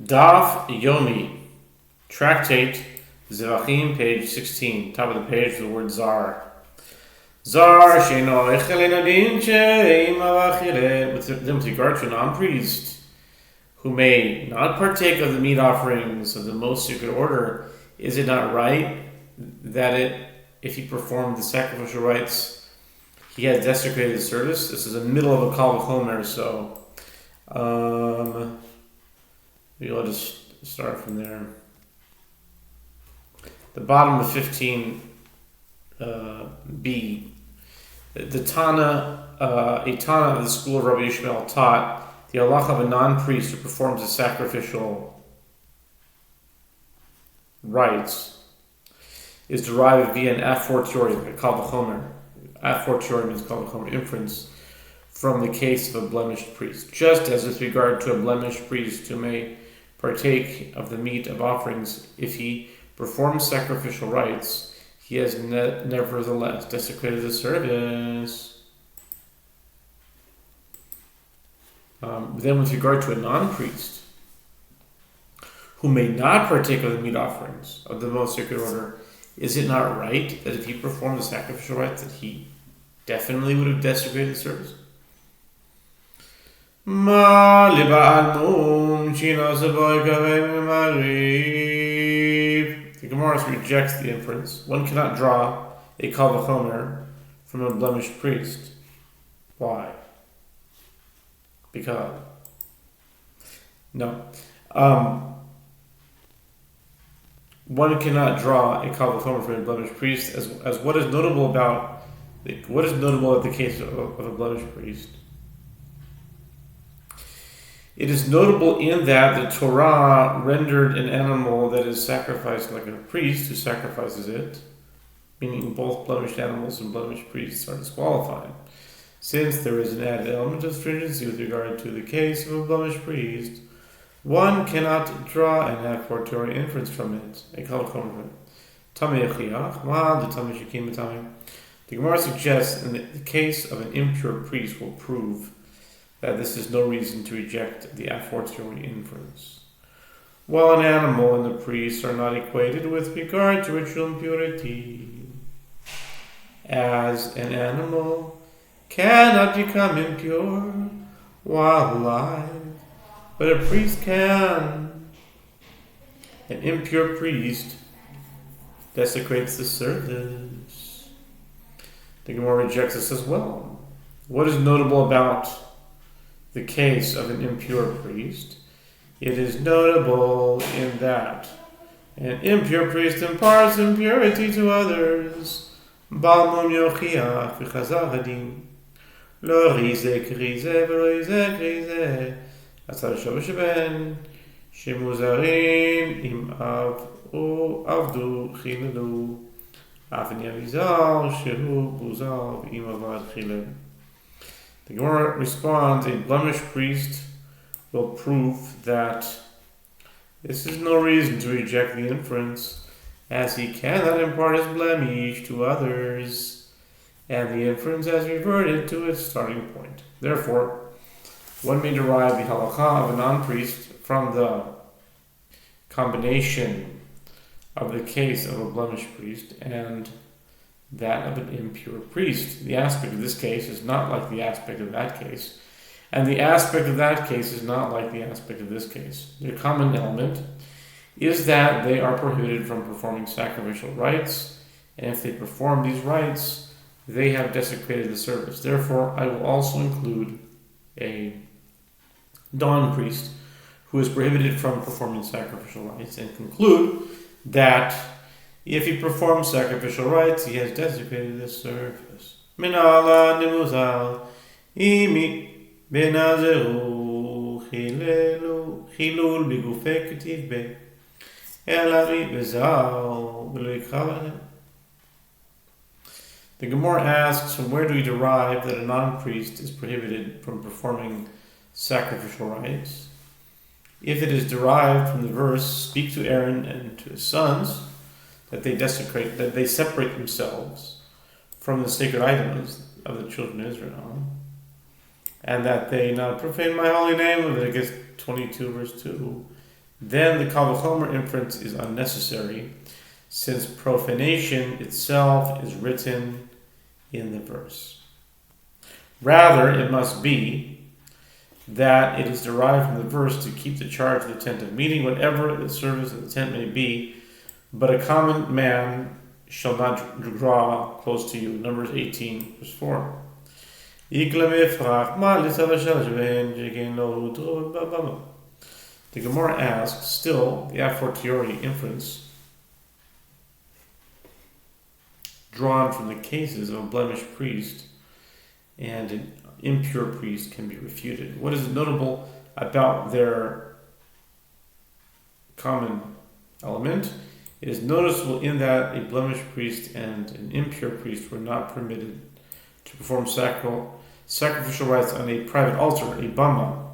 Daf Yomi, Tractate, Zevachim, page 16, top of the page for the word Zar. Zar, Sheino, Echelenadin, with regard to a non-priest who may not partake of the meat offerings of the most sacred order, is it not right that if he performed the sacrificial rites, he has desecrated the service? This is in the middle of a Kal V'chomer, so maybe I'll just start from there. The bottom of 15b. The Tana, a Tana of the school of Rabbi Yishmael taught the halacha of a non-priest who performs the sacrificial rites is derived via an a fortiori, like a Kal V'chomer. A fortiori means Kal V'chomer inference from the case of a blemished priest. Just as with regard to a blemished priest who may partake of the meat of offerings, if he performs sacrificial rites, he has nevertheless desecrated the service. Then with regard to a non-priest who may not partake of the meat offerings of the most sacred order, is it not right that if he performed the sacrificial rites that he definitely would have desecrated the service? The Gemara rejects the inference. One cannot draw a Kal V'chomer from a blemished priest. Why? Because no. One cannot draw a Kal V'chomer from a blemished priest as what is notable about the case of a blemished priest. It is notable in that the Torah rendered an animal that is sacrificed like a priest who sacrifices it, meaning both blemished animals and blemished priests are disqualified, since there is an added element of stringency with regard to the case of a blemished priest. One cannot draw an a fortiori inference from it, a Kal V'chomer. The Gemara suggests in the case of an impure priest will prove that this is no reason to reject the a fortiori inference. While an animal and the priest are not equated with regard to ritual impurity, as an animal cannot become impure while alive, but a priest can. An impure priest desecrates the service. The Gemara rejects this as well. What is notable about the case of an impure priest? It is notable in that an impure priest imparts impurity to others. Balmum yochiach v'chazar hadin lo rizek rizeh v'lo yizek rizeh atzar sheben shemuzarim im avdu chilelu afen yavizal shehu buzal im avad chilelu. The Gemara responds, a blemished priest will prove that this is no reason to reject the inference, as he cannot impart his blemish to others, and the inference has reverted to its starting point. Therefore, one may derive the halakha of a non-priest from the combination of the case of a blemished priest and that of an impure priest. The aspect of this case is not like the aspect of that case, and the aspect of that case is not like the aspect of this case. Their common element is that they are prohibited from performing sacrificial rites, and if they perform these rites, they have desecrated the service. Therefore, I will also include a non-priest who is prohibited from performing sacrificial rites, and conclude that if he performs sacrificial rites, he has desecrated the service. Minala nimuzal imi benazeru chilul bigufei ketiv be elari bezal v'lo. The Gemara asks, from where do we derive that a non-priest is prohibited from performing sacrificial rites? If it is derived from the verse, "Speak to Aaron and to his sons," that they separate themselves from the sacred items of the children of Israel, and that they not profane my holy name, Leviticus 22 verse 2, then the Kal V'chomer inference is unnecessary, since profanation itself is written in the verse. Rather, it must be that it is derived from the verse to keep the charge of the tent of meeting, whatever the service of the tent may be, but a common man shall not draw close to you. Numbers 18, verse 4. The Gemara asks, still, the a fortiori inference drawn from the cases of a blemished priest and an impure priest can be refuted. What is notable about their common element? It is noticeable in that a blemished priest and an impure priest were not permitted to perform sacrificial rites on a private altar, a bama,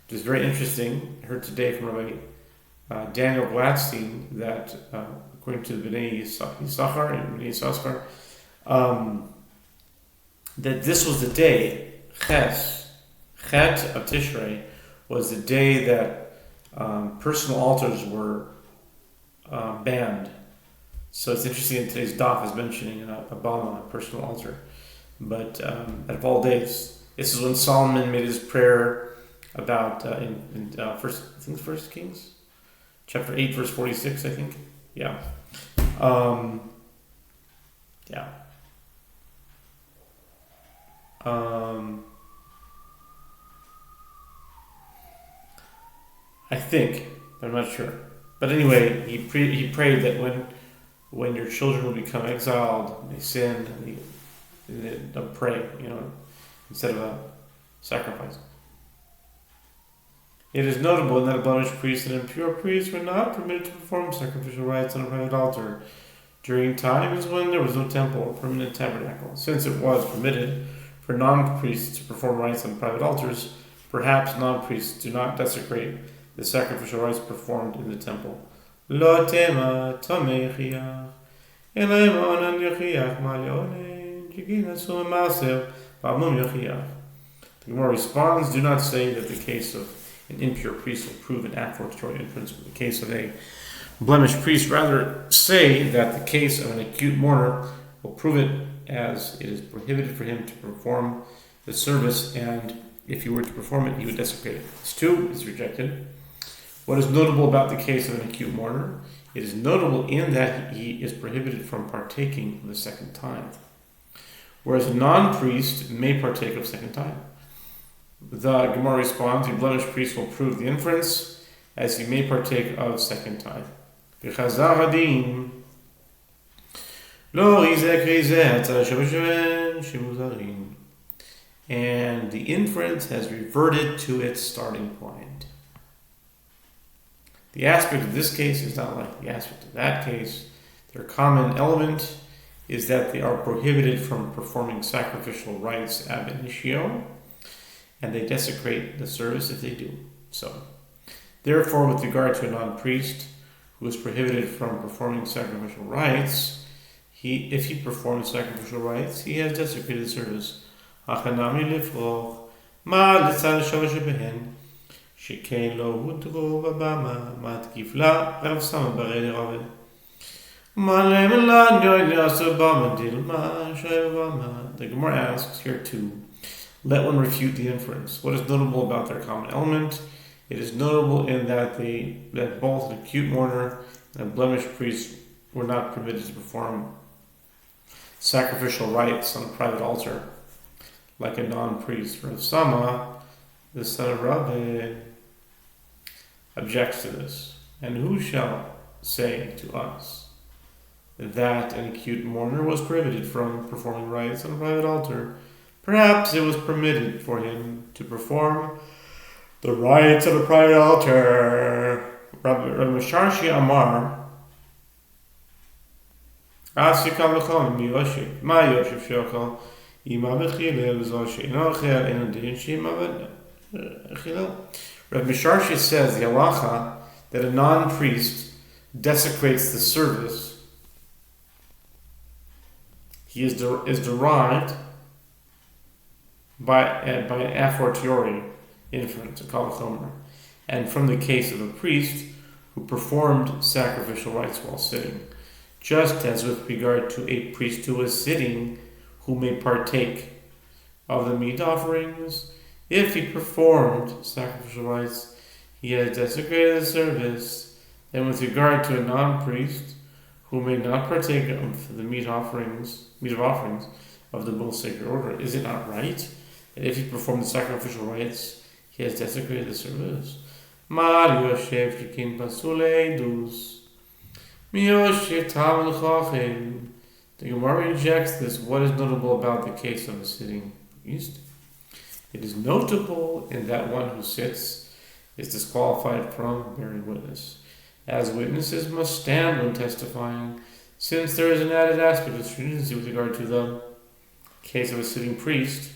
which is very interesting. I heard today from Rabbi Daniel Gladstein that according to the Bnei Yisachar and Bnei Yisachar, that this was the day, Chet of Tishrei, was the day that personal altars were banned. So it's interesting that today's Daf is mentioning a bama, a personal altar. But out of all days, this is when Solomon made his prayer about in First Kings, chapter 8, verse 46, I think. Yeah. I think, but I'm not sure. But anyway, he prayed that when your children will become exiled, they sin, and they pray, instead of a sacrifice. It is notable that a blemished priest and impure priest were not permitted to perform sacrificial rites on a private altar during times when there was no temple or permanent tabernacle. Since it was permitted for non-priests to perform rites on private altars, perhaps non-priests do not desecrate the sacrificial rites performed in the temple. Lo tema tomei chiach, elayim onan yochiach ma leonen, jigina sum maaser, ba'amum yochiach. The Gemara responds, do not say that the case of an impure priest will prove an a fortiori inference in the case of a blemished priest. Rather, say that the case of an acute mourner will prove it, as it is prohibited for him to perform the service, and if he were to perform it, he would desecrate it. This too is rejected. What is notable about the case of an acute mourner? It is notable in that he is prohibited from partaking of the second tithe, whereas a non-priest may partake of second tithe. The Gemara responds, the blemished priest will prove the inference, as he may partake of second tithe. And the inference has reverted to its starting point. The aspect of this case is not like the aspect of that case. Their common element is that they are prohibited from performing sacrificial rites ab initio, and they desecrate the service if they do so. Therefore, with regard to a non-priest who is prohibited from performing sacrificial rites, if he performs sacrificial rites, he has desecrated the service. Achanami lifroch, ma litzad shalosh behen, shekain lo hudro babama, mat kifla, rav sama barei rave. The Gemara asks here too, let one refute the inference. What is notable about their common element? It is notable in that both an acute mourner and a blemished priest were not permitted to perform sacrificial rites on a private altar like a non-priest. Rav Sama, the son of Rabbi, objects to this. And who shall say to us that an acute mourner was prohibited from performing rites on a private altar? Perhaps it was permitted for him to perform the rites of a private altar. Rabbi Sharshi Amar, Asikal Lechon Miyoshik, Ma Yoshif Shokal, Ima Bechilel Zoshi, Inochel, Inodin Shima Bechilel. Rabbi Sharshi says the halacha that a non-priest desecrates the service, he is derived by an a fortiori inference, a kal v'chomer, and from the case of a priest who performed sacrificial rites while sitting, just as with regard to a priest who was sitting, who may partake of the meat offerings. If he performed sacrificial rites, he has desecrated the service. And with regard to a non-priest, who may not partake of the meat of offerings of the most sacred order, is it not right that if he performed the sacrificial rites, he has desecrated the service? The Gemara rejects this. What is notable about the case of a sitting priest? It is notable in that one who sits is disqualified from bearing witness, as witnesses must stand when testifying, since there is an added aspect of stringency with regard to the case of a sitting priest.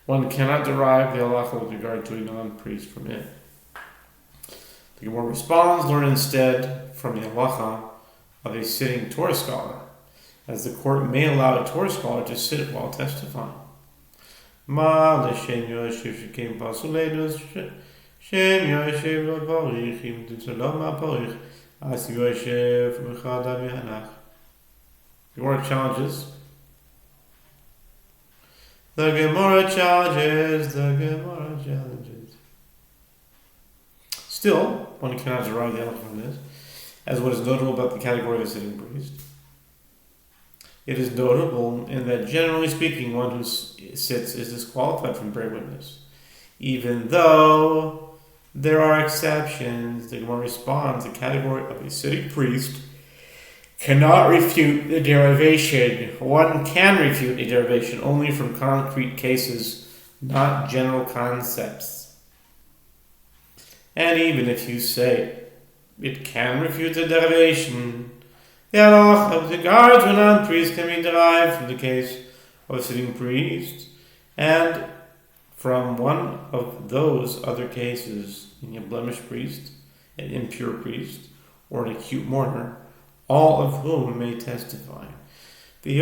One cannot derive the halacha with regard to a non-priest from it. The Gemara responds, learn instead from the halacha of a sitting Torah scholar, as the court may allow a Torah scholar to sit while testifying. Shem Yoshev lo parich, im titzelom ma parich, as Yoshev mechada mihanach. The Gemara challenges. The Gemara challenges. Still, one cannot derive the halacha from this, as what is notable about the category of a sitting priest. It is notable in that, generally speaking, one who sits is disqualified from bearing witness, even though there are exceptions. The Gemara responds, the category of a sitting priest cannot refute the derivation. One can refute a derivation only from concrete cases, not general concepts. And even if you say it can refute the derivation, the halacha with regard to a non-priest can be derived from the case of a sitting priest, and from one of those other cases, a blemished priest, an impure priest, or an acute mourner, all of whom may testify. The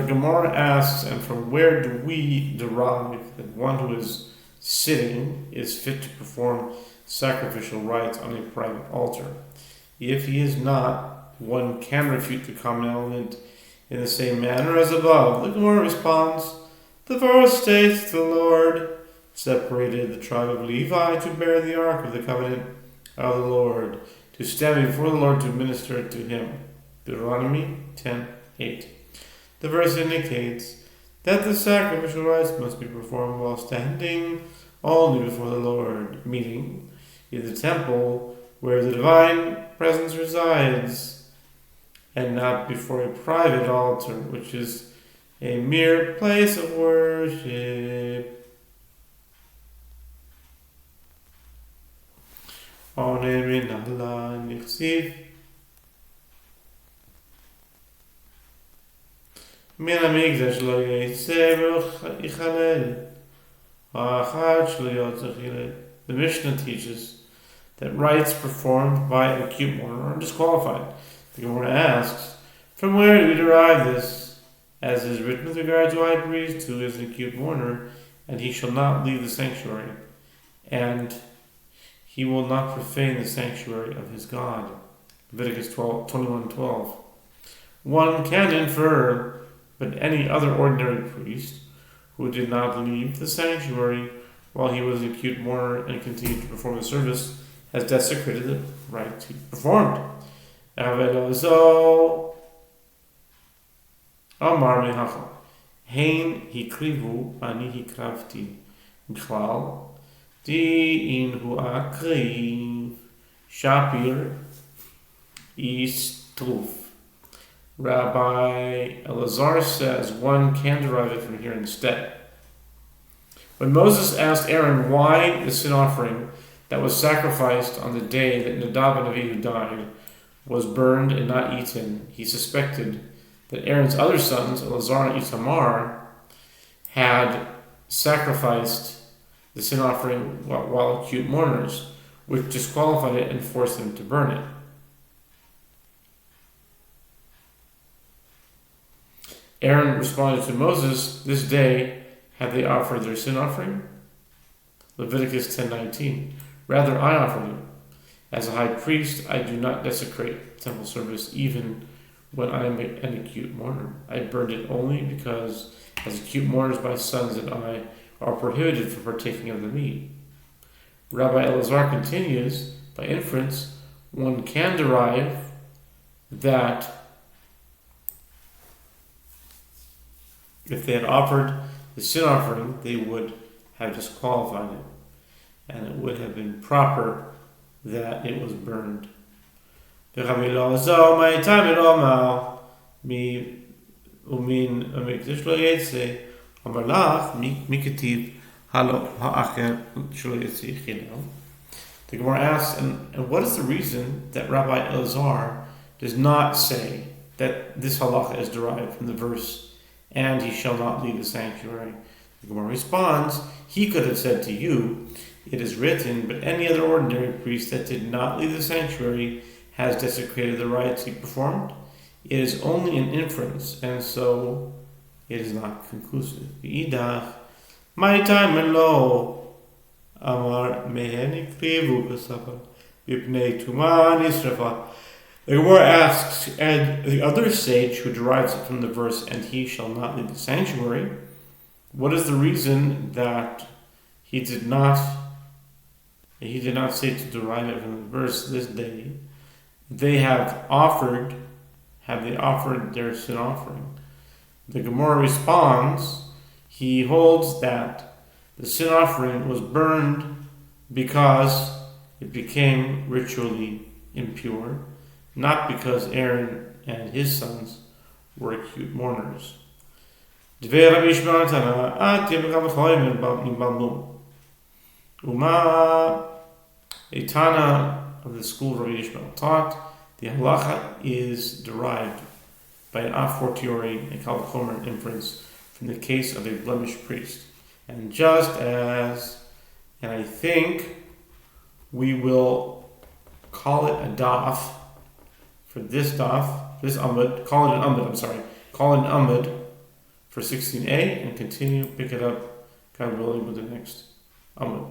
Gemara asks, and from where do we derive that one who is sitting is fit to perform sacrificial rites on a private altar? If he is not, one can refute the common element in the same manner as above. The Gemara responds, the verse states the Lord separated the tribe of Levi to bear the ark of the covenant of the Lord, to stand before the Lord to minister to him. Deuteronomy 10:8. The verse indicates that the sacrificial rites must be performed while standing only before the Lord, meaning in the temple where the divine presence resides, and not before a private altar, which is a mere place of worship. The Mishnah teaches that rites performed by an acute mourner are disqualified. The Gemara asks, from where do we derive this? As is written with regard to a high priest who is an acute mourner, and he shall not leave the sanctuary, and he will not profane the sanctuary of his God. Leviticus 21:12. One can infer, but any other ordinary priest who did not leave the sanctuary while he was an acute mourner and continued to perform the service has desecrated the rite he performed. So, Amar mehacha, hein hikrivu ani hikravti, Michlal, di in hu akriv, Shapir, Istruf. Rabbi Elazar says one can derive it from here instead. When Moses asked Aaron why the sin offering that was sacrificed on the day that Nadab and Avihu died was burned and not eaten, he suspected that Aaron's other sons, Elazar and Itamar, had sacrificed the sin offering while acute mourners, which disqualified it and forced them to burn it. Aaron responded to Moses, "This day have they offered their sin offering?" Leviticus 10:19. "Rather, I offered it. As a high priest, I do not desecrate temple service even when I am an acute mourner. I burned it only because, as acute mourners, my sons and I are prohibited from partaking of the meat." Rabbi Elazar continues, by inference, one can derive that if they had offered the sin offering, they would have disqualified it, and it would have been proper that it was burned. The Gemara asks, and what is the reason that Rabbi Elazar does not say that this halacha is derived from the verse, "And he shall not leave the sanctuary"? The Gemara responds, he could have said to you, "It is written, but any other ordinary priest that did not leave the sanctuary has desecrated the rites he performed." It is only an inference, and so it is not conclusive. V'idach, my time and lo. Amar meheni krivu b'safar b'pnei tuma nisrafa. The Gemara asks, and the other sage who derives it from the verse, "And he shall not leave the sanctuary," what is the reason that he did not say to derive it from the verse, "This day they have they offered their sin offering"? The Gemara responds, he holds that the sin offering was burned because it became ritually impure, not because Aaron and his sons were acute mourners. A Tana of the school of Rabbi Yishmael taught the halacha is derived by an a fortiori and kal v'chomer inference from the case of a blemished priest. And just as, and I think we will call it a daf for this daf, this amud, call it an amud for 16a, and continue, pick it up, God willing, with the next amud.